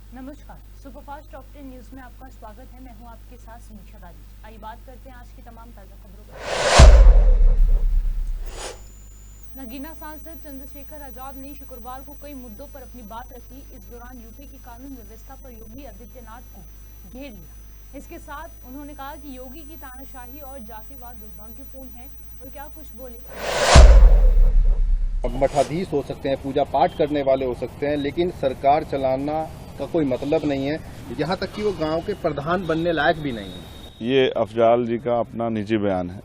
नमस्कार, superfast top 10 news में आपका स्वागत है। मैं हूं आपके साथ समीक्षा दानिश। आइए बात करते हैं आज की तमाम ताजा खबरों पर। नगीना सांसद चंद्रशेखर आजाद ने शुक्रवार को कई मुद्दों पर अपनी बात रखी। इस दौरान यूपी की कानून व्यवस्था पर योगी आदित्यनाथ को घेर लिया। इसके साथ उन्होंने कहा कि योगी की तानाशाही और जातिवाद दुर्भाग्यपूर्ण है और क्या कुछ बोले। मठाधीश हो सकते हैं, पूजा पाठ करने वाले हो सकते हैं, लेकिन सरकार चलाना का कोई मतलब नहीं है। यहाँ तक कि वो गांव के प्रधान बनने लायक भी नहीं है। ये अफजाल जी का अपना निजी बयान है।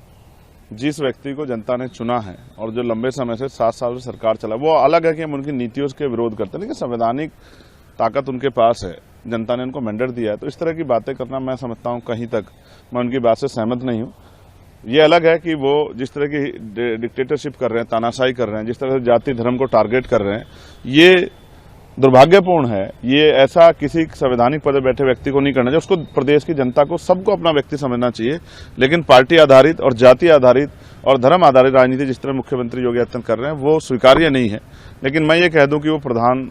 जिस व्यक्ति को जनता ने चुना है और जो लंबे समय से 7 साल से सरकार चला, वो अलग है कि हम उनकी नीतियों के विरोध करते हैं, लेकिन संवैधानिक ताकत उनके पास है, जनता ने उनको मैंडेट दिया है। तो इस तरह की बातें करना, मैं समझता हूँ कहीं तक मैं उनकी बात से सहमत नहीं हूँ। ये अलग है कि वो जिस तरह की डिक्टेटरशिप कर रहे हैं, तानाशाही कर रहे हैं, जिस तरह से जाति धर्म को टारगेट कर रहे हैं, ये दुर्भाग्यपूर्ण है। ये ऐसा किसी संवैधानिक पद पर बैठे व्यक्ति को नहीं करना चाहिए। उसको, प्रदेश की जनता को, सबको अपना व्यक्ति समझना चाहिए। लेकिन पार्टी आधारित और जाति आधारित और धर्म आधारित राजनीति जिस तरह मुख्यमंत्री योगी आदित्यनाथ कर रहे हैं, वो स्वीकार्य नहीं है। लेकिन मैं ये कह दूं कि वो प्रधान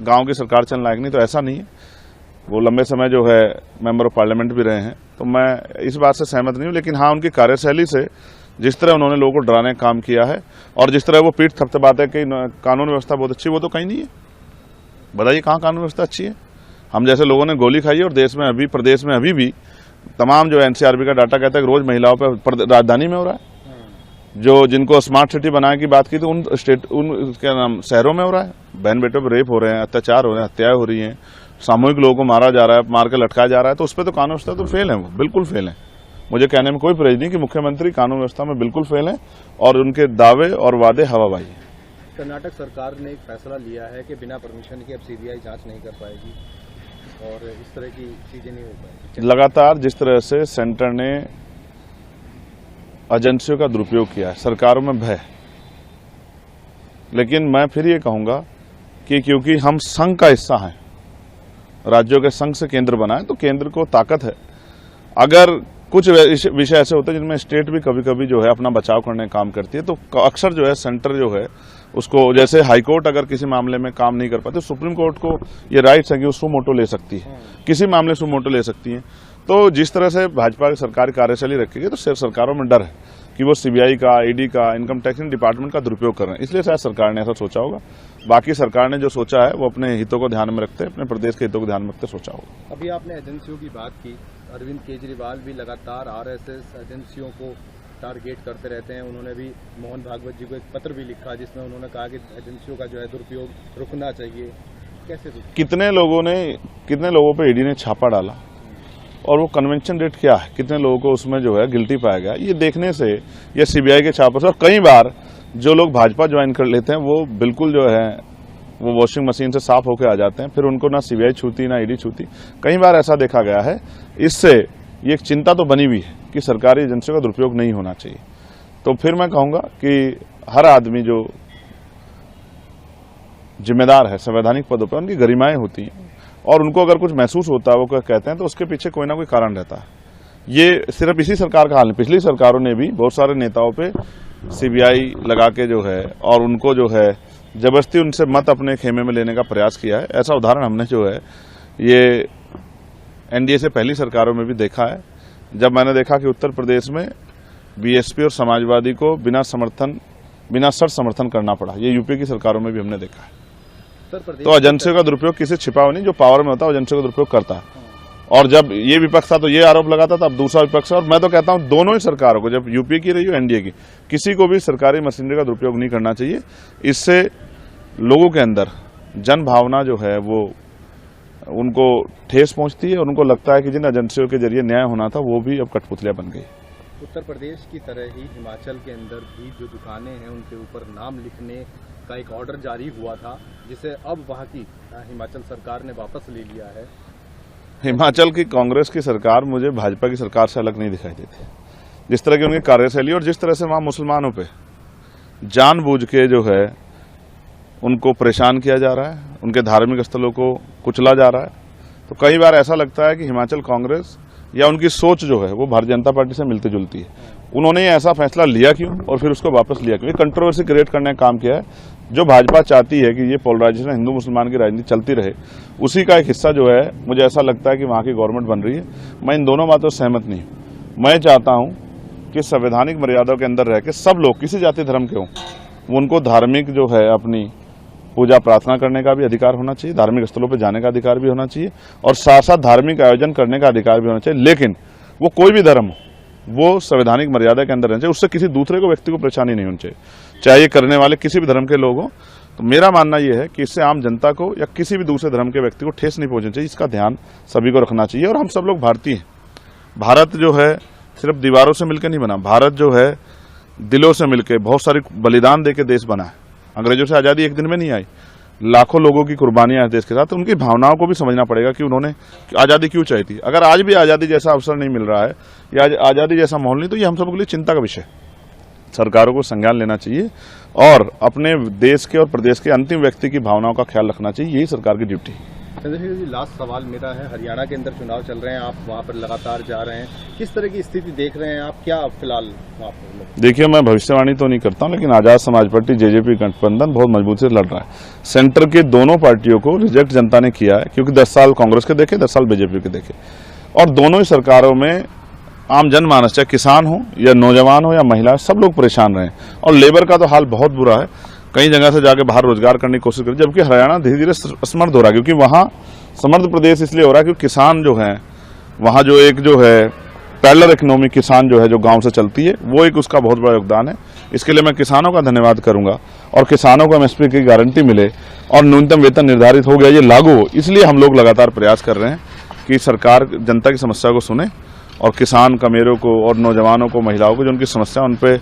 गांव की सरकार चलने लायक नहीं, तो ऐसा नहीं है। वो लंबे समय जो है मेंबर ऑफ पार्लियामेंट भी रहे हैं, तो मैं इस बात से सहमत नहीं हूँ। लेकिन हाँ, उनकी कार्यशैली से जिस तरह उन्होंने लोगों को डराने का काम किया है और जिस तरह वो पीठ थपथपाते कि कानून व्यवस्था बहुत अच्छी, वो तो कहीं नहीं है। बताइए कहाँ कानून व्यवस्था अच्छी है? हम जैसे लोगों ने गोली खाई है और देश में अभी, प्रदेश में अभी भी तमाम जो एनसीआरबी का डाटा कहता है कि रोज महिलाओं पर राजधानी में हो रहा है। जो जिनको स्मार्ट सिटी बनाने की बात की थी, उन क्या नाम शहरों में हो रहा है। बहन बेटों पर रेप हो रहे हैं, अत्याचार हो रहे हैं, हत्याएं हो रही हैं, सामूहिक लोगों को मारा जा रहा है, मार के लटकाया जा रहा है। तो उस पर तो कानून व्यवस्था तो फेल है, वो बिल्कुल फेल है। मुझे कहने में कोई परहेज नहीं कि मुख्यमंत्री कानून व्यवस्था में बिल्कुल फेल है और उनके दावे और वादे हवाबाजी है। कर्नाटक सरकार ने एक फैसला लिया है कि बिना परमिशन के अब सीबीआई जांच नहीं कर पाएगी और इस तरह की चीजें नहीं हो पाएगी। लगातार जिस तरह से सेंटर ने एजेंसियों का दुरुपयोग किया है, सरकारों में भय। लेकिन मैं फिर ये कहूंगा कि क्योंकि हम संघ का हिस्सा हैं, राज्यों के संघ से केंद्र बना है, तो केंद्र को ताकत है। अगर कुछ विषय ऐसे होते हैं जिनमें स्टेट भी कभी कभी जो है अपना बचाव करने का काम करती है, तो अक्सर जो है सेंटर जो है उसको, जैसे हाईकोर्ट अगर किसी मामले में काम नहीं कर पाते, सुप्रीम कोर्ट को ये राइट्स है कि वो सुमोटो ले सकती है, किसी मामले सुमोटो ले सकती है। तो जिस तरह से भाजपा की सरकार कार्यशैली रखी गई, तो सिर्फ सरकारों में डर है कि वो सीबीआई का, ईडी का, इनकम टैक्स डिपार्टमेंट का दुरुपयोग कर रहे हैं, इसलिए शायद सरकार ने ऐसा सोचा होगा। बाकी सरकार ने जो सोचा है वो अपने हितों को ध्यान में रखते, अपने प्रदेश के हितों को ध्यान में रखते सोचा होगा। अभी आपने एजेंसियों की बात की, अरविंद केजरीवाल भी लगातार आरएसएस एजेंसियों को टारगेट करते रहते हैं। उन्होंने भी मोहन भागवत जी को एक पत्र भी लिखा जिसमें उन्होंने कहा कि एजेंसियों का जो है दुरुपयोग रुकना चाहिए। कैसे कितने लोगों पे ईडी ने छापा डाला और वो कन्वेंशन रेट क्या है, कितने लोगों को उसमें जो है गिल्टी पाया गया, ये देखने से, ये सीबीआई के छापों से। और कई बार जो लोग भाजपा ज्वाइन कर लेते हैं वो बिल्कुल जो है वो वॉशिंग मशीन से साफ होकर आ जाते हैं, फिर उनको ना सीबीआई छूती ना ईडी छूती। कई बार ऐसा देखा गया है। इससे ये एक चिंता तो बनी हुई है कि सरकारी एजेंसियों का दुरुपयोग नहीं होना चाहिए। तो फिर मैं कहूंगा कि हर आदमी जो जिम्मेदार है संवैधानिक पदों पर, उनकी गरिमाएं होती हैं और उनको अगर कुछ महसूस होता है, वो कहते हैं, तो उसके पीछे कोई ना कोई कारण रहता है। ये सिर्फ इसी सरकार का हाल नहीं, पिछली सरकारों ने भी बहुत सारे नेताओं पे सीबीआई लगा के जो है और उनको जो है जबरदस्ती उनसे मत अपने खेमे में लेने का प्रयास किया है। ऐसा उदाहरण हमने जो है ये एनडीए से पहली सरकारों में भी देखा है, जब मैंने देखा कि उत्तर प्रदेश में बीएसपी और समाजवादी को बिना शर्त समर्थन करना पड़ा। ये यूपी की सरकारों में भी हमने देखा है। तो एजेंसियों का दुरुपयोग किसी छिपा हुआ नहीं, जो पावर में होता है एजेंसियों का दुरुपयोग करता है। और जब ये विपक्ष था तो ये आरोप लगाता था, अब दूसरा विपक्ष। और मैं तो कहता हूं दोनों ही सरकारों को, जब यूपी की रही हो एनडीए की, किसी को भी सरकारी मशीनरी का दुरुपयोग नहीं करना चाहिए। इससे लोगों के अंदर जन भावना जो है वो उनको ठेस पहुंचती है और उनको लगता है कि जिन एजेंसियों के जरिए न्याय होना था वो भी अब कठपुतलियां बन गई। उत्तर प्रदेश की तरह ही हिमाचल के अंदर भी जो दुकानें हैं उनके ऊपर नाम लिखने का एक ऑर्डर जारी हुआ था, जिसे अब वहां की हिमाचल सरकार ने वापस ले लिया है। हिमाचल की कांग्रेस की सरकार मुझे भाजपा की सरकार से अलग नहीं दिखाई देती। जिस तरह की उनकी कार्यशैली और जिस तरह से वहां मुसलमानों पे जानबूझ के जो है उनको परेशान किया जा रहा है, उनके धार्मिक स्थलों को कुचला जा रहा है, तो कई बार ऐसा लगता है कि हिमाचल कांग्रेस या उनकी सोच जो है वो भारतीय जनता पार्टी से मिलती जुलती है। उन्होंने ऐसा फैसला लिया क्यों और फिर उसको वापस लिया क्यों? कंट्रोवर्सी क्रिएट करने का काम किया है। जो भाजपा चाहती है कि ये पोलराइजेशन हिंदू मुसलमान की राजनीति चलती रहे, उसी का एक हिस्सा जो है मुझे ऐसा लगता है कि वहाँ की गवर्नमेंट बन रही है। मैं इन दोनों बातों से सहमत नहीं हूँ। मैं चाहता हूँ कि संवैधानिक मर्यादाओं के अंदर रह के सब लोग किसी जाति धर्म के हों, उनको धार्मिक जो है अपनी पूजा प्रार्थना करने का भी अधिकार होना चाहिए, धार्मिक स्थलों पर जाने का अधिकार भी होना चाहिए और साथ साथ धार्मिक आयोजन करने का अधिकार भी होना चाहिए। लेकिन वो कोई भी धर्म हो, वो संवैधानिक मर्यादा के अंदर रहना चाहिए, उससे किसी दूसरे को व्यक्ति को परेशानी नहीं होनी चाहिए, चाहे ये करने वाले किसी भी धर्म के लोग हों। तो मेरा मानना ये है कि इससे आम जनता को या किसी भी दूसरे धर्म के व्यक्ति को ठेस नहीं पहुंचनी चाहिए, इसका ध्यान सभी को रखना चाहिए। और हम सब लोग भारतीय हैं। भारत जो है सिर्फ दीवारों से मिलकर नहीं बना, भारत जो है दिलों से मिलकर बहुत सारी बलिदान दे के देश बना है। अंग्रेजों से आज़ादी एक दिन में नहीं आई, लाखों लोगों की कुर्बानियां हैं देश के साथ। तो उनकी भावनाओं को भी समझना पड़ेगा कि उन्होंने आज़ादी क्यों चाहिए थी। अगर आज भी आज़ादी जैसा अवसर नहीं मिल रहा है या आज़ादी जैसा माहौल नहीं, तो ये हम सबके लिए चिंता का विषय। सरकारों को संज्ञान लेना चाहिए और अपने देश के और प्रदेश के अंतिम व्यक्ति की भावनाओं का ख्याल रखना चाहिए, यही सरकार की ड्यूटी है। चंद्रशेखर जी, लास्ट सवाल मेरा है, हरियाणा के अंदर चुनाव चल रहे हैं, आप वहाँ पर लगातार जा रहे हैं, किस तरह की स्थिति देख रहे हैं आप, क्या फिलहाल वहाँ पर? देखिए, मैं भविष्यवाणी तो नहीं करता हूँ, लेकिन आजाद समाज पार्टी जेजेपी गठबंधन बहुत मजबूती से लड़ रहा है। सेंटर के दोनों पार्टियों को रिजेक्ट जनता ने किया है, क्योंकि 10 साल कांग्रेस के देखे, 10 साल बीजेपी के देखे, और दोनों ही सरकारों में आम जनमानस, चाहे किसान हो या नौजवान हो या महिला, सब लोग परेशान रहे। और लेबर का तो हाल बहुत बुरा है, कई जगह से जाके बाहर रोजगार करने की कोशिश करी, जबकि हरियाणा धीरे धीरे समृद्ध हो रहा है, क्योंकि वहाँ समृद्ध प्रदेश इसलिए हो रहा है क्योंकि किसान जो है वहाँ जो एक जो है पैरेलल इकोनॉमी, किसान जो है जो गांव से चलती है, वो एक उसका बहुत बड़ा योगदान है। इसके लिए मैं किसानों का धन्यवाद करूंगा और किसानों को एमएसपी की गारंटी मिले और न्यूनतम वेतन निर्धारित हो गया, ये लागू हो। इसलिए हम लोग लगातार प्रयास कर रहे हैं कि सरकार जनता की समस्या को सुने और किसान कमेरों को और नौजवानों को, महिलाओं को जो उनकी समस्या, उन पर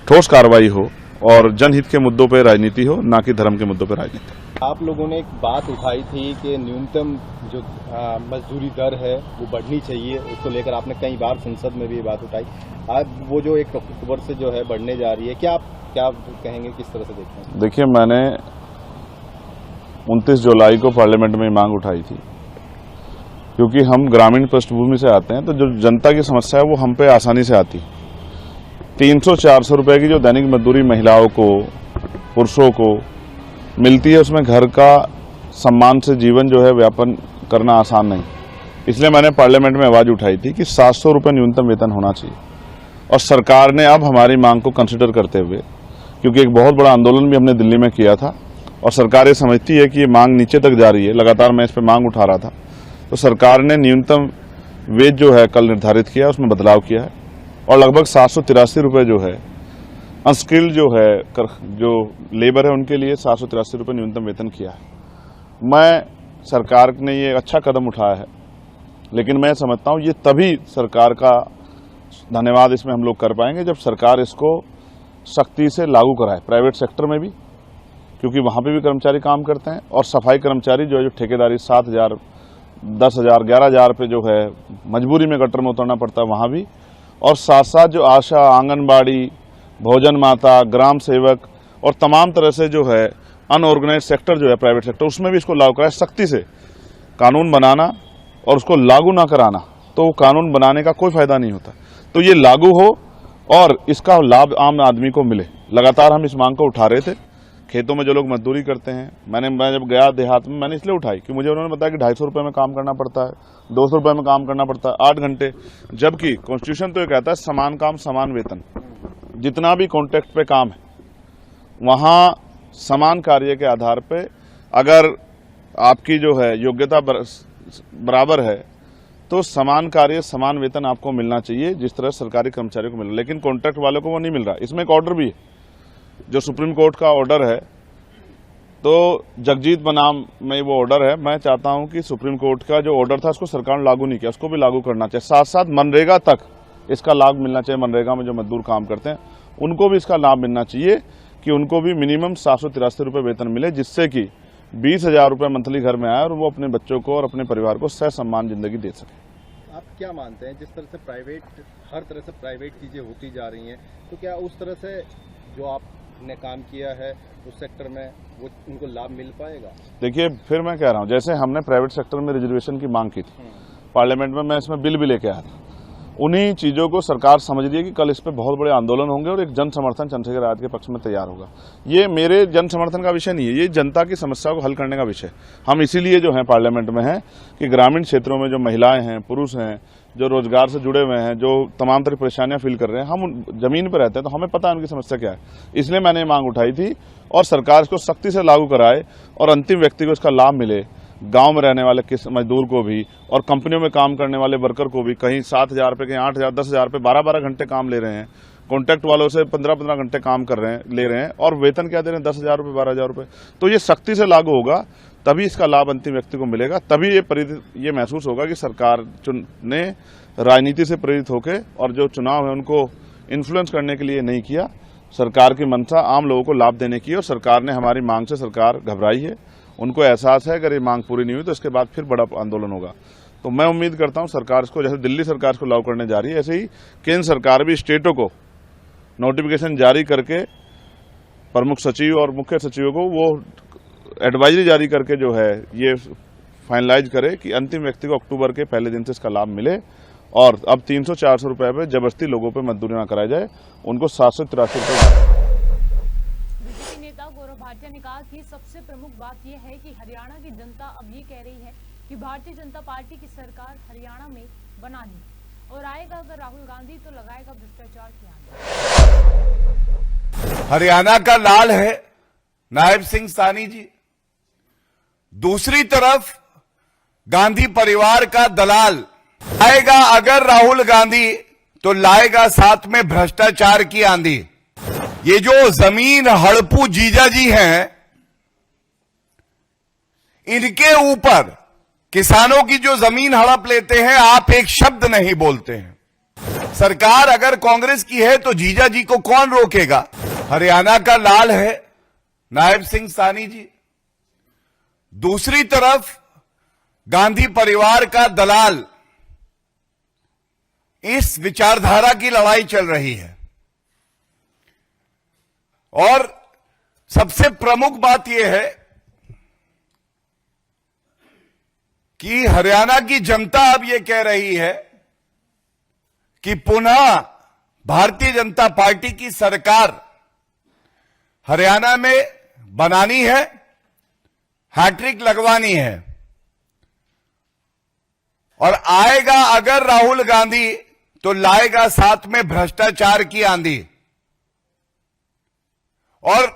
ठोस कार्रवाई हो और जनहित के मुद्दों पर राजनीति हो, ना कि धर्म के मुद्दों पर राजनीति। आप लोगों ने एक बात उठाई थी कि न्यूनतम जो मजदूरी दर है वो बढ़नी चाहिए, उसको लेकर आपने कई बार संसद में भी ये बात उठाई। आज वो जो 1 अक्टूबर से जो है बढ़ने जा रही है, क्या आप कहेंगे, किस तरह से देखते हैं? देखिए, मैंने 29 जुलाई को पार्लियामेंट में मांग उठाई थी, क्योंकि हम ग्रामीण पृष्ठभूमि से आते हैं, तो जो जनता की समस्या है वो हम पे आसानी से आती है। 300-400 रुपए की जो दैनिक मजदूरी महिलाओं को, पुरुषों को मिलती है, उसमें घर का सम्मान से जीवन जो है व्यापन करना आसान नहीं। इसलिए मैंने पार्लियामेंट में आवाज उठाई थी कि 700 रुपये न्यूनतम वेतन होना चाहिए। और सरकार ने अब हमारी मांग को कंसिडर करते हुए, क्योंकि एक बहुत बड़ा आंदोलन भी हमने दिल्ली में किया था और सरकार ये समझती है कि ये मांग नीचे तक जा रही है, लगातार मैं इस पर मांग उठा रहा था, तो सरकार ने न्यूनतम वेज जो है कल निर्धारित किया, उसमें बदलाव किया है और लगभग 783 रुपये जो है अनस्किल्ड जो है जो लेबर है उनके लिए 783 रुपये न्यूनतम वेतन किया है। मैं सरकार ने ये अच्छा कदम उठाया है, लेकिन मैं समझता हूँ ये तभी सरकार का धन्यवाद इसमें हम लोग कर पाएंगे जब सरकार इसको सख्ती से लागू कराए, प्राइवेट सेक्टर में भी, क्योंकि वहाँ पे भी कर्मचारी काम करते हैं, और सफाई कर्मचारी जो है, जो ठेकेदारी 7,000, 10,000, 11,000 पे जो है मजबूरी में गटर में उतरना पड़ता है, वहाँ भी, और साथ साथ जो आशा, आंगनबाड़ी, भोजन माता, ग्राम सेवक और तमाम तरह से जो है अनऑर्गेनाइज सेक्टर जो है प्राइवेट सेक्टर, उसमें भी इसको लागू कराए। सख्ती से कानून बनाना और उसको लागू ना कराना, तो कानून बनाने का कोई फायदा नहीं होता। तो ये लागू हो और इसका लाभ आम आदमी को मिले। लगातार हम इस मांग को उठा रहे थे। खेतों में जो लोग मजदूरी करते हैं, मैं जब गया देहात में, मैंने इसलिए उठाई कि मुझे उन्होंने बताया कि 250 रुपये में काम करना पड़ता है, 200 रुपये में काम करना पड़ता है 8 घंटे, जबकि कॉन्स्टिट्यूशन तो ये कहता है समान काम समान वेतन। जितना भी कॉन्ट्रैक्ट पे काम है वहाँ समान कार्य के आधार पे अगर आपकी जो है योग्यता बराबर है तो समान कार्य समान वेतन आपको मिलना चाहिए, जिस तरह सरकारी कर्मचारियों को मिल रहा है। लेकिन कॉन्ट्रैक्ट वालों को वो नहीं मिल रहा। इसमें एक ऑर्डर भी है, जो सुप्रीम कोर्ट का ऑर्डर है, तो जगजीत बनाम में वो ऑर्डर है। मैं चाहता हूं कि सुप्रीम कोर्ट का जो ऑर्डर था उसको सरकार ने लागू नहीं किया, उसको भी लागू करना चाहिए। साथ साथ मनरेगा तक इसका लाभ मिलना चाहिए। मनरेगा में जो मजदूर काम करते हैं उनको भी इसका लाभ मिलना चाहिए कि उनको भी मिनिमम 783 रुपये वेतन मिले, जिससे कि 20,000 रुपये मंथली घर में आए और वो अपने बच्चों को और अपने परिवार को सहसम्मान जिंदगी दे सके। आप क्या मानते हैं, जिस तरह से प्राइवेट, हर तरह से प्राइवेट चीज़ें होती जा रही हैं, तो क्या उस तरह से जो आपने काम किया है उस सेक्टर में वो उनको लाभ मिल पाएगा? देखिए, फिर मैं कह रहा हूँ, जैसे हमने प्राइवेट सेक्टर में रिजर्वेशन की मांग की थी पार्लियामेंट में, मैं इसमें बिल भी लेके आया था, उन्हीं चीज़ों को सरकार समझ रही है कि कल इस पे बहुत बड़े आंदोलन होंगे और एक जन समर्थन चंद्रशेखर आजाद के पक्ष में तैयार होगा। ये मेरे जन समर्थन का विषय नहीं है, ये जनता की समस्या को हल करने का विषय। हम इसीलिए जो है पार्लियामेंट में हैं कि ग्रामीण क्षेत्रों में जो महिलाएं हैं, पुरुष हैं, जो रोजगार से जुड़े हुए हैं, जो तमाम तरह परेशानियां फील कर रहे हैं, हम जमीन पर रहते हैं तो हमें पता है उनकी समस्या क्या है। इसलिए मैंने ये मांग उठाई थी और सरकार इसको सख्ती से लागू कराए और अंतिम व्यक्ति को इसका लाभ मिले। गांव में रहने वाले किस मजदूर को भी और कंपनियों में काम करने वाले वर्कर को भी, कहीं 7,000 रुपये, कहीं 8,000, 10,000 रुपये, 12-12 घंटे काम ले रहे हैं, कॉन्ट्रैक्ट वालों से 15-15 घंटे काम ले रहे हैं और वेतन क्या दे रहे हैं, 10,000 रुपये, 12,000 रुपये। तो ये सख्ती से लागू होगा तभी इसका लाभ अंतिम व्यक्ति को मिलेगा, तभी ये महसूस होगा कि सरकार ने राजनीति से प्रेरित होकर और जो चुनाव है उनको इन्फ्लुएंस करने के लिए नहीं किया। सरकार की मंशा आम लोगों को लाभ देने की, और सरकार ने हमारी मांग से सरकार घबराई है। उनको एहसास है अगर ये मांग पूरी नहीं हुई तो इसके बाद फिर बड़ा आंदोलन होगा। तो मैं उम्मीद करता हूं सरकार इसको, जैसे दिल्ली सरकार इसको लागू करने जा रही है, ऐसे ही केंद्र सरकार भी स्टेटों को नोटिफिकेशन जारी करके, प्रमुख सचिव और मुख्य सचिवों को वो एडवाइजरी जारी करके जो है ये फाइनलाइज करे कि अंतिम व्यक्ति को अक्टूबर के पहले दिन से इसका लाभ मिले और अब 300-400 रुपये पे जबरदस्ती लोगों पे मजदूरी ना कराई जाए, उनको 783 रुपये। बीजेपी नेता गौरव भाटिया ने कहा कि सबसे प्रमुख बात यह है कि हरियाणा की जनता अब ये कह रही है कि भारतीय जनता पार्टी की सरकार हरियाणा में बनानी और आएगा अगर राहुल गांधी तो लगाएगा भ्रष्टाचार की आंच। हरियाणा का लाल है नायब सिंह सानी जी, दूसरी तरफ गांधी परिवार का दलाल। आएगा अगर राहुल गांधी तो लाएगा साथ में भ्रष्टाचार की आंधी। ये जो जमीन हड़पू जीजा जी हैं, इनके ऊपर किसानों की जो जमीन हड़प लेते हैं, आप एक शब्द नहीं बोलते हैं। सरकार अगर कांग्रेस की है तो जीजा जी को कौन रोकेगा। हरियाणा का लाल है नायब सिंह सानी जी, दूसरी तरफ गांधी परिवार का दलाल। इस विचारधारा की लड़ाई चल रही है और सबसे प्रमुख बात यह है कि हरियाणा की जनता अब यह कह रही है कि पुनः भारतीय जनता पार्टी की सरकार हरियाणा में बनानी है, हैट्रिक लगवानी है और आएगा अगर राहुल गांधी तो लाएगा साथ में भ्रष्टाचार की आंधी। और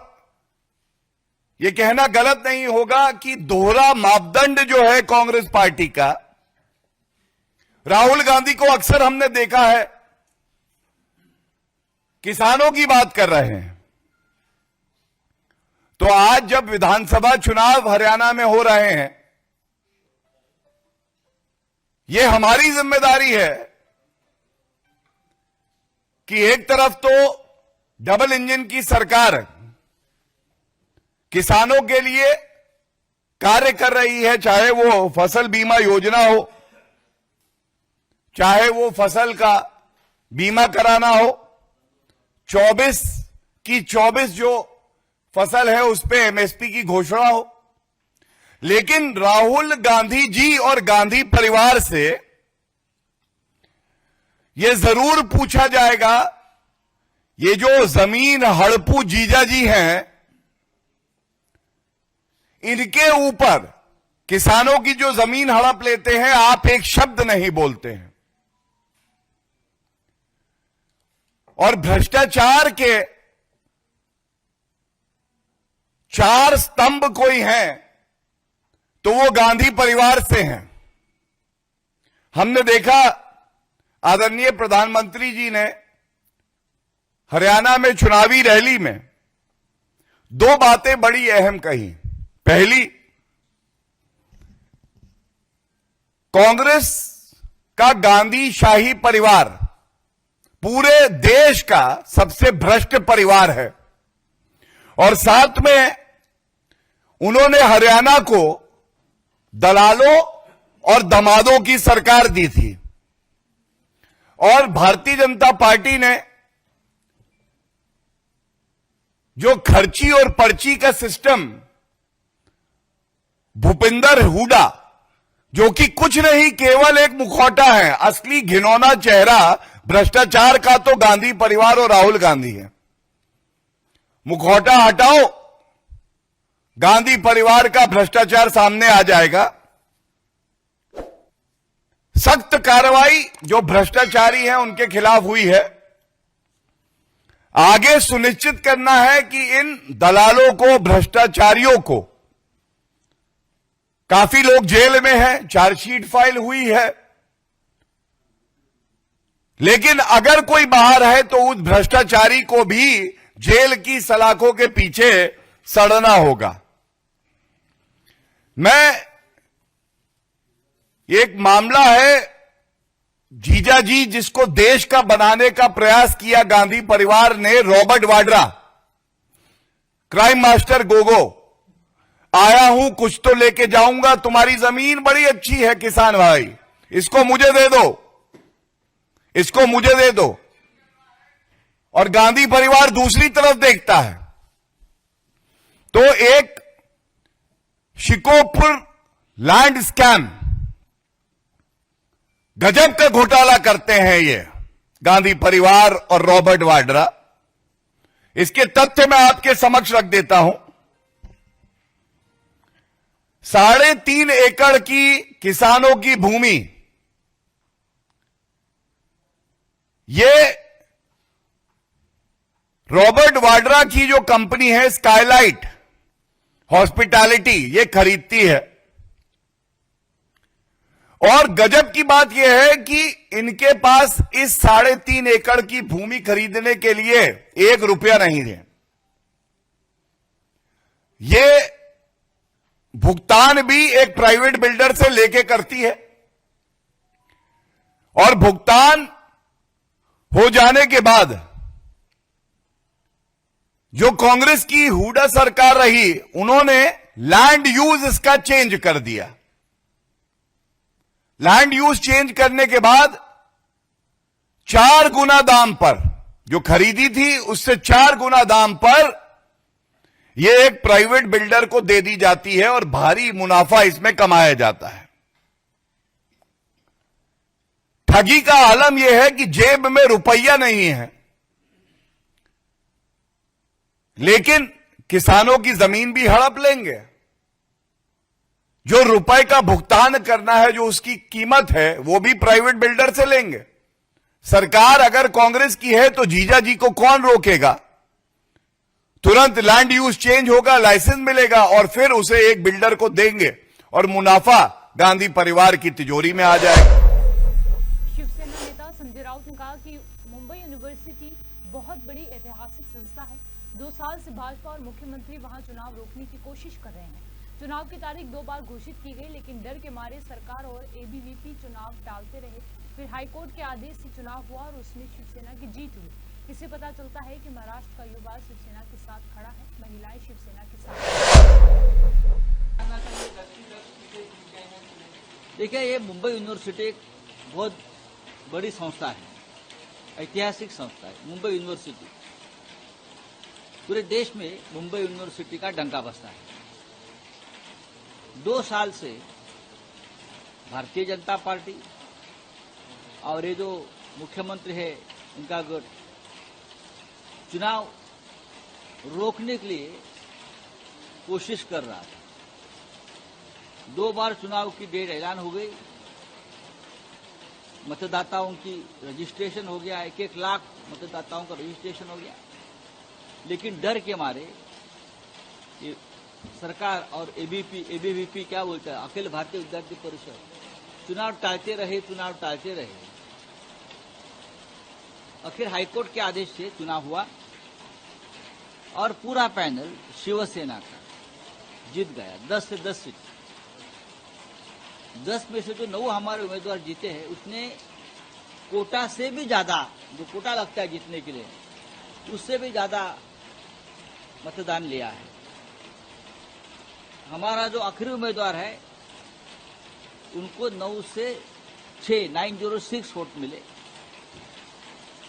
यह कहना गलत नहीं होगा कि दोहरा मापदंड जो है कांग्रेस पार्टी का, राहुल गांधी को अक्सर हमने देखा है किसानों की बात कर रहे हैं, तो आज जब विधानसभा चुनाव हरियाणा में हो रहे हैं, यह हमारी जिम्मेदारी है कि एक तरफ तो डबल इंजन की सरकार किसानों के लिए कार्य कर रही है, चाहे वो फसल बीमा योजना हो, चाहे वो फसल का बीमा कराना हो, 24 की 24 जो फसल है उस पे एमएसपी की घोषणा हो। लेकिन राहुल गांधी जी और गांधी परिवार से यह जरूर पूछा जाएगा, ये जो जमीन हड़पू जीजा जी हैं, इनके ऊपर किसानों की जो जमीन हड़प लेते हैं, आप एक शब्द नहीं बोलते हैं। और भ्रष्टाचार के 4 स्तंभ कोई हैं तो वो गांधी परिवार से हैं। हमने देखा आदरणीय प्रधानमंत्री जी ने हरियाणा में चुनावी रैली में 2 बातें बड़ी अहम कही। पहली, कांग्रेस का गांधी शाही परिवार पूरे देश का सबसे भ्रष्ट परिवार है और साथ में उन्होंने हरियाणा को दलालों और दमादों की सरकार दी थी और भारतीय जनता पार्टी ने जो खर्ची और पर्ची का सिस्टम भूपिंदर हुडा जो कि कुछ नहीं केवल एक मुखौटा है। असली घिनौना चेहरा भ्रष्टाचार का तो गांधी परिवार और राहुल गांधी है। मुखौटा हटाओ, गांधी परिवार का भ्रष्टाचार सामने आ जाएगा। सख्त कार्रवाई जो भ्रष्टाचारी हैं उनके खिलाफ हुई है। आगे सुनिश्चित करना है कि इन दलालों को, भ्रष्टाचारियों को, काफी लोग जेल में हैं, चार्जशीट फाइल हुई है, लेकिन अगर कोई बाहर है तो उस भ्रष्टाचारी को भी जेल की सलाखों के पीछे सड़ना होगा। एक मामला है जीजाजी जिसको देश का बनाने का प्रयास किया गांधी परिवार ने। Robert Vadra, crime master Gogo, आया हूं कुछ तो लेके जाऊंगा, तुम्हारी जमीन बड़ी अच्छी है किसान भाई, इसको मुझे दे दो, इसको मुझे दे दो। और गांधी परिवार दूसरी तरफ देखता है। तो एक शिकोपुर लैंड स्कैम, गजब का घोटाला करते हैं ये गांधी परिवार और रॉबर्ट वाड्रा। इसके तथ्य मैं आपके समक्ष रख देता हूं। 3.5 एकड़ की किसानों की भूमि, ये रॉबर्ट वाड्रा की जो कंपनी है स्काईलाइट हॉस्पिटैलिटी, ये खरीदती है। और गजब की बात यह है कि इनके पास इस 3.5 एकड़ की भूमि खरीदने के लिए 1 रुपया नहीं है। ये भुगतान भी एक प्राइवेट बिल्डर से लेके करती है। और भुगतान हो जाने के बाद जो कांग्रेस की हुडा सरकार रही, उन्होंने लैंड यूज इसका चेंज कर दिया। लैंड यूज चेंज करने के बाद 4 गुना दाम पर, जो खरीदी थी उससे 4 गुना दाम पर यह एक प्राइवेट बिल्डर को दे दी जाती है और भारी मुनाफा इसमें कमाया जाता है। ठगी का आलम यह है कि जेब में रुपया नहीं है, लेकिन किसानों की जमीन भी हड़प लेंगे। जो रुपए का भुगतान करना है, जो उसकी कीमत है, वो भी प्राइवेट बिल्डर से लेंगे। सरकार अगर कांग्रेस की है तो जीजा जी को कौन रोकेगा? तुरंत लैंड यूज चेंज होगा, लाइसेंस मिलेगा और फिर उसे एक बिल्डर को देंगे और मुनाफा गांधी परिवार की तिजोरी में आ जाएगा। शिवसेना नेता संजय राउत ने कहा कि मुंबई यूनिवर्सिटी बहुत बड़ी ऐतिहासिक संस्था है। 2 साल से भाजपा और मुख्यमंत्री वहां चुनाव रोकने की कोशिश कर रहे हैं। चुनाव की तारीख 2 बार घोषित की गई, लेकिन डर के मारे सरकार और एबीवीपी चुनाव टालते रहे। फिर हाईकोर्ट के आदेश से चुनाव हुआ और उसमें शिवसेना की जीत हुई। इससे पता चलता है कि महाराष्ट्र का युवा शिवसेना के साथ खड़ा है, महिलाएं शिवसेना के साथ। देखिए, ये मुंबई यूनिवर्सिटी एक बहुत बड़ी संस्था है, ऐतिहासिक संस्था है। मुंबई यूनिवर्सिटी पूरे देश में मुंबई यूनिवर्सिटी का डंका बजता है। 2 साल से भारतीय जनता पार्टी और ये जो मुख्यमंत्री है उनका गठ चुनाव रोकने के लिए कोशिश कर रहा था। 2 बार चुनाव की डेट ऐलान हो गई, मतदाताओं की रजिस्ट्रेशन हो गया, 1-1 लाख मतदाताओं का रजिस्ट्रेशन हो गया, लेकिन डर के मारे ये सरकार और एबीवीपी क्या बोलता है, अखिल भारतीय विद्यार्थी परिषद, चुनाव टालते रहे। आखिर हाईकोर्ट के आदेश से चुनाव हुआ और पूरा पैनल शिवसेना का जीत गया। 10 से 10 सीट, 10 में से जो 9 हमारे उम्मीदवार जीते हैं, उसने कोटा से भी ज्यादा, जो कोटा लगता है जीतने के लिए, उससे भी ज्यादा मतदान लिया है। हमारा जो आखिरी उम्मीदवार है उनको 9 से 6 906 वोट मिले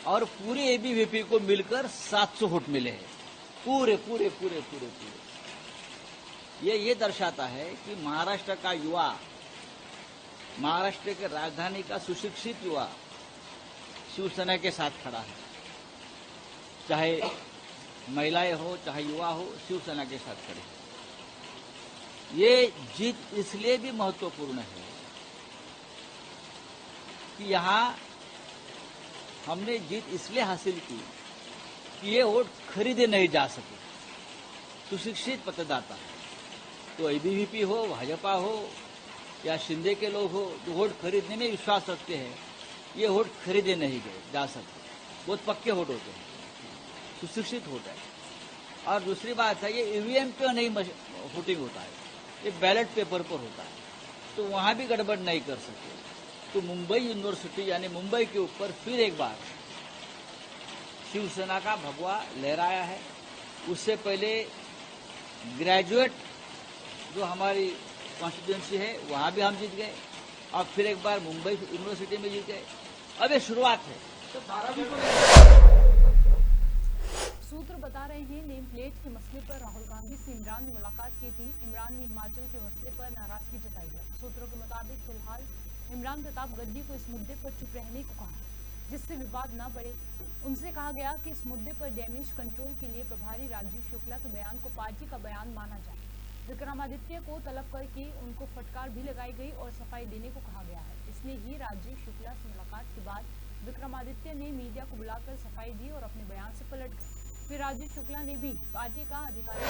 और पूरे एबीवीपी को मिलकर 700 वोट मिले हैं। पूरे ये दर्शाता है कि महाराष्ट्र का युवा महाराष्ट्र के राजधानी का सुशिक्षित युवा शिवसेना के साथ खड़ा है, चाहे महिलाएं हो चाहे युवा हो, शिवसेना के साथ खड़े हैं। ये जीत इसलिए भी महत्वपूर्ण है कि यहां हमने जीत इसलिए हासिल की कि ये वोट खरीदे नहीं जा सके। सुशिक्षित मतदाता, तो एबीवीपी हो, भाजपा हो या शिंदे के लोग हो, जो वोट खरीदने में विश्वास रखते हैं, ये वोट खरीदे नहीं गए जा सकते। बहुत पक्के वोट होते हैं, सुशिक्षित वोट है। और दूसरी बात है, ये ईवीएम पे नहीं वोटिंग होता है, ये बैलेट पेपर पर होता है, तो वहां भी गड़बड़ नहीं कर सकते। तो मुंबई यूनिवर्सिटी यानी मुंबई के ऊपर फिर एक बार शिवसेना का भगवा लहराया है। उससे पहले ग्रेजुएट जो हमारी कॉन्स्टिट्यूएंसी है वहां भी हम जीत गए, और फिर एक बार मुंबई यूनिवर्सिटी में जीत गए। अब ये शुरुआत है। तो सूत्र बता रहे हैं, नेम प्लेट के मसले पर राहुल गांधी से इमरान ने मुलाकात की थी। इमरान ने हिमाचल के मसले पर नाराजगी जताई है। सूत्रों के मुताबिक फिलहाल इमरान प्रतापगढ़ी को इस मुद्दे पर चुप रहने को कहा, जिससे विवाद न बढ़े। उनसे कहा गया कि इस मुद्दे पर डैमेज कंट्रोल के लिए प्रभारी राजीव शुक्ला के बयान को पार्टी का बयान माना जाए। विक्रमादित्य को तलब करके उनको फटकार भी लगाई गई और सफाई देने को कहा गया है। इसलिए ही राजीव शुक्ला से मुलाकात के बाद विक्रमादित्य ने मीडिया को बुलाकर सफाई दी और अपने बयान से पलट गए। फिर राजीव शुक्ला ने भी पार्टी का अधिकारी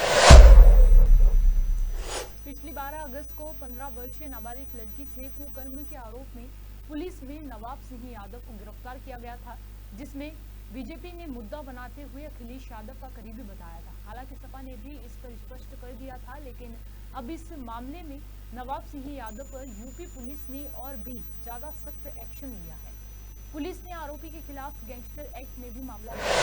पिछली 12 अगस्त को 15 वर्षीय नाबालिग लड़की से कुकर्म के आरोप में पुलिस में नवाब सिंह यादव को गिरफ्तार किया गया था, जिसमें बीजेपी ने मुद्दा बनाते हुए अखिलेश यादव का करीबी बताया था। हालांकि सपा ने भी इस पर स्पष्ट कर दिया था, लेकिन अब इस मामले में नवाब सिंह यादव पर यूपी पुलिस ने और भी ज्यादा सख्त एक्शन लिया है। पुलिस ने आरोपी के खिलाफ गैंगस्टर एक्ट में भी मामला दर्ज।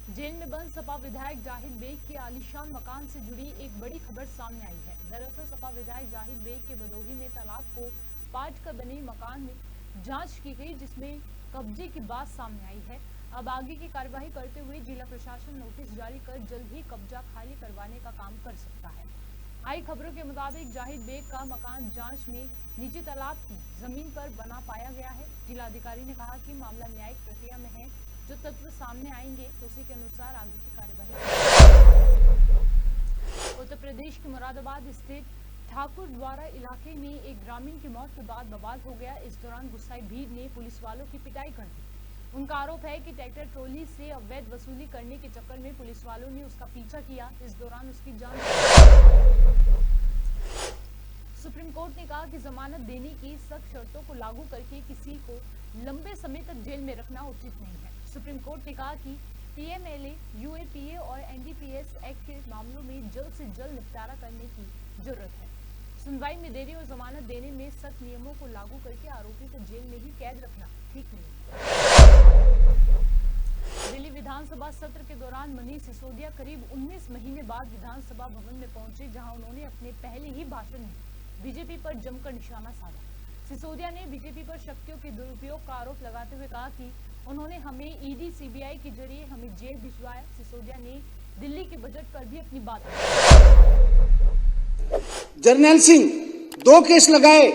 जेल में बंद सपा विधायक जाहिद बेग के आलीशान मकान से जुड़ी एक बड़ी खबर सामने आई है। दरअसल सपा विधायक जाहिद बेग के भदोही में तालाब को पाट कर बने मकान में जांच की गई, जिसमें कब्जे की बात सामने आई है। अब आगे की कार्यवाही करते हुए जिला प्रशासन नोटिस जारी कर जल्द ही कब्जा खाली करवाने का काम कर सकता है। आई खबरों के मुताबिक जाहिद बेग का मकान जांच में निजी तालाब की जमीन पर बना पाया गया है। जिलाधिकारी ने कहा कि मामला न्यायिक प्रक्रिया में है, जो तत्व सामने आएंगे उसी के अनुसार आगे की कार्यवाही। उत्तर प्रदेश के मुरादाबाद स्थित ठाकुर द्वारा इलाके में एक ग्रामीण की मौत के बाद बवाल हो गया। इस दौरान गुस्साई भीड़ ने पुलिस वालों की पिटाई कर दी। उनका आरोप है कि ट्रैक्टर ट्रॉली से अवैध वसूली करने के चक्कर में पुलिस वालों ने उसका पीछा किया। इस दौरान उसकी जान। सुप्रीम कोर्ट ने कहा कि जमानत देने की सख्त शर्तों को लागू करके किसी को लंबे समय तक जेल में रखना उचित नहीं है। सुप्रीम कोर्ट ने कहा कि पीएमएलए, यूएपीए और एनडीपीएस एक्ट के मामलों में जल्द से जल्द निपटारा करने की जरूरत है। सुनवाई में देरी और जमानत देने में सख्त नियमों को लागू करके आरोपी को जेल में ही कैद रखना ठीक नहीं। दिल्ली विधानसभा सत्र के दौरान मनीष सिसोदिया करीब 19 महीने बाद विधानसभा भवन में पहुंचे, जहां उन्होंने अपने पहले ही भाषण में बीजेपी पर जमकर निशाना साधा। सिसोदिया ने बीजेपी पर शक्तियों के दुरुपयोग का आरोप लगाते हुए कहा कि उन्होंने हमें ईडी, सीबीआई के जरिए हमें जेल भिजवाया। सिसोदिया ने दिल्ली के बजट पर भी अपनी बात रखी। जर्नैल सिंह 2 केस लगाए,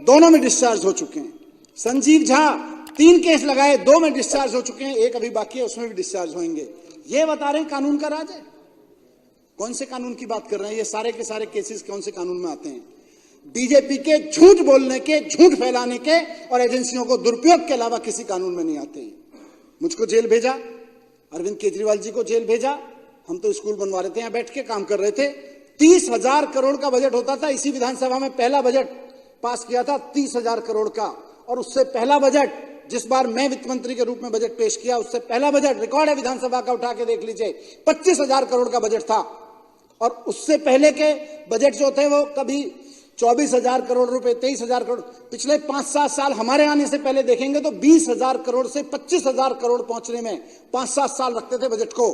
दोनों में डिस्चार्ज हो चुके हैं। संजीव झा 3 केस लगाए, 2 में डिस्चार्ज हो चुके हैं, 1 अभी बाकी है, उसमें भी डिस्चार्ज होंगे। ये बता रहे हैं कानून का राज है। कौन से कानून की बात कर रहे हैं? ये सारे के सारे केसेस कौन से कानून में आते हैं? बीजेपी के झूठ बोलने के, झूठ फैलाने के और एजेंसियों को दुरुपयोग के अलावा किसी कानून में नहीं आते हैं। मुझको जेल भेजा, अरविंद केजरीवाल जी को जेल भेजा। हम तो स्कूल बनवा रहे थे, यहाँ बैठ के काम कर रहे थे। 30,000 करोड़ का बजट होता था। इसी विधानसभा में पहला बजट पास किया था 30,000 करोड़ का। और उससे पहला बजट, जिस बार मैं वित्त मंत्री के रूप में बजट पेश किया, उससे पहला बजट रिकॉर्ड है विधानसभा का, उठा के देख लीजिए, 25,000 करोड़ का बजट था। और उससे पहले के बजट जो थे वो कभी 24,000 करोड़ रुपए, 23,000 करोड़। पिछले 5-7 साल हमारे आने से पहले देखेंगे तो 20,000 करोड़ से 25,000 करोड़ पहुंचने में 5-7 साल लगते थे बजट को।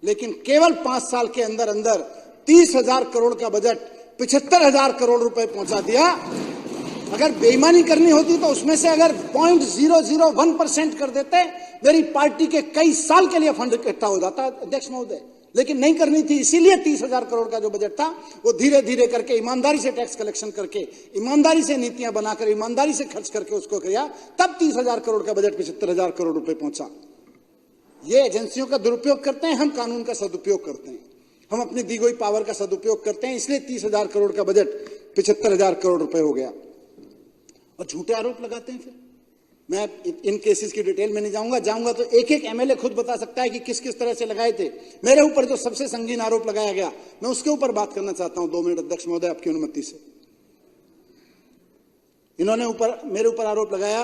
लेकिन केवल 5 साल के अंदर अंदर 30,000 करोड़ का बजट 75,000 करोड़ रुपए पहुंचा दिया। अगर बेईमानी करनी होती तो उसमें से अगर 0.001% कर देते, मेरी पार्टी के कई साल के लिए फंड इकट्ठा हो जाता। अध्यक्ष महोदय, लेकिन नहीं करनी थी, इसीलिए 30,000 करोड़ का जो बजट था वो धीरे धीरे करके ईमानदारी से टैक्स कलेक्शन करके, ईमानदारी से नीतियां बनाकर, ईमानदारी से खर्च करके उसको किया, तब 30,000 करोड़ का बजट 75,000 करोड़ रुपए पहुंचा। ये एजेंसियों का दुरुपयोग करते हैं, हम कानून का सदुपयोग करते हैं, हम अपनी दी गई पावर का सदुपयोग करते हैं, इसलिए 30,000 करोड़ का बजट 75,000 करोड़ रुपए हो गया। और झूठे आरोप लगाते हैं। फिर मैं इन केसेस की डिटेल में नहीं जाऊंगा तो एक एक एमएलए खुद बता सकता है कि किस किस तरह से लगाए थे। मेरे ऊपर जो सबसे संगीन आरोप लगाया गया, मैं उसके ऊपर बात करना चाहता हूं 2 मिनट अध्यक्ष महोदय, आपकी अनुमति से। इन्होंने मेरे ऊपर आरोप लगाया।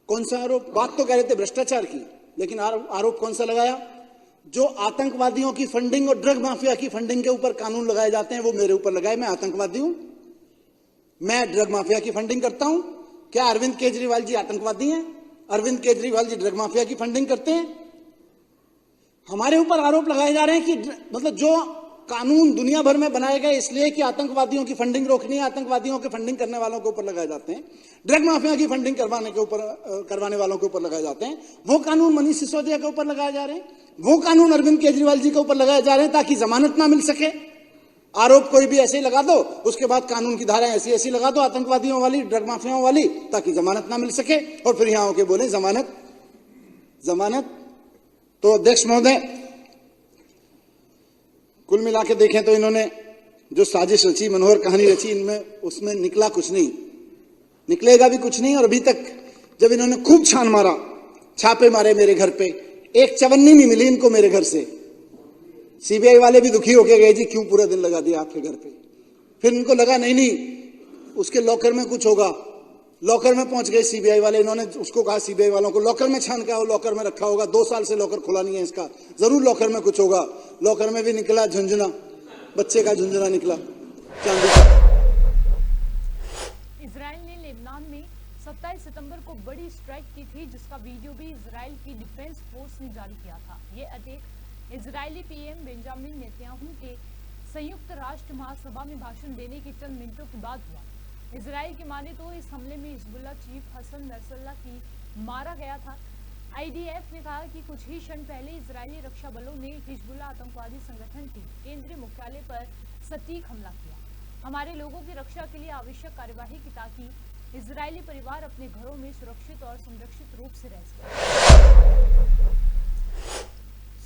कौन सा आरोप? बात तो कह रहे थे भ्रष्टाचार की, लेकिन आरोप कौन सा लगाया? जो आतंकवादियों की फंडिंग और ड्रग माफिया की फंडिंग के ऊपर कानून लगाए जाते हैं, वो मेरे ऊपर लगाए। मैं आतंकवादी हूं? मैं ड्रग माफिया की फंडिंग करता हूं? क्या अरविंद केजरीवाल जी आतंकवादी हैं? अरविंद केजरीवाल जी ड्रग माफिया की फंडिंग करते हैं? हमारे ऊपर आरोप लगाए जा रहे हैं कि मतलब जो कानून दुनिया भर में बनाए गए इसलिए कि आतंकवादियों की फंडिंग रोकनी है, आतंकवादियों के फंडिंग करने वालों के ऊपर लगाए जाते हैं, ड्रग माफिया की फंडिंग करवाने वालों के ऊपर लगाए जाते हैं। वो कानून मनीष सिसोदिया के ऊपर लगाए जा रहे हैं, वो कानून अरविंद केजरीवाल जी के ऊपर लगाए जा रहे हैं ताकि जमानत ना मिल सके। आरोप कोई भी ऐसे ही लगा दो, उसके बाद कानून की धाराएं ऐसी लगा दो आतंकवादियों वाली, ड्रग माफियाओं वाली, ताकि जमानत ना मिल सके, और फिर यहां होके बोले जमानत। तो अध्यक्ष महोदय, कुल मिला के देखें तो इन्होंने जो साजिश रची, मनोहर कहानी रची, इनमें उसमें निकला कुछ नहीं, निकलेगा भी कुछ नहीं। और अभी तक जब इन्होंने खूब छापे मारे मेरे घर पे, एक चवन्नी नहीं मिली इनको मेरे घर से। सीबीआई वाले भी दुखी होके गए, जी क्यों पूरा दिन लगा दिया आपके घर पे। फिर इनको लगा नहीं उसके लॉकर में कुछ होगा, लॉकर में पहुंच गए सीबीआई वाले। इन्होंने उसको कहा सीबीआई वालों को, लॉकर में छान के आओ, लॉकर में रखा होगा, 2 साल से लॉकर खुला नहीं है इसका, जरूर लॉकर में कुछ होगा। लॉकर में भी निकला झुंझुना, बच्चे का झुंझुना निकला, चांदी का। इजराइल ने लेबनान में 27 सितंबर को बड़ी स्ट्राइक की थी, जिसका वीडियो भी इजराइल की डिफेंस फोर्स ने जारी किया था। ये attack Israeli PM Benjamin Netanyahu के संयुक्त राष्ट्र महासभा में भाषण देने के चंद मिनटों के बाद हुआ। इजराइल की माने तो इस हमले में हिजबुल्लाह चीफ हसन नसरल्लाह की मारा गया था। आईडीएफ ने कहा कि कुछ ही क्षण पहले इजरायली रक्षा बलों ने हिजबुल्लाह आतंकवादी संगठन के केंद्रीय मुख्यालय पर सटीक हमला किया। हमारे लोगों की रक्षा के लिए आवश्यक कार्यवाही की ताकि इजरायली परिवार अपने घरों में सुरक्षित और संरक्षित रूप से रह सके।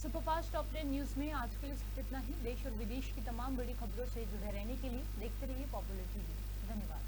सुपरफास्ट टॉप 10 न्यूज में आज के लिए सिर्फ इतना ही। देश और विदेश की तमाम बड़ी खबरों से जुड़े रहने के लिए देखते रहिए पॉपुलर टीवी। धन्यवाद।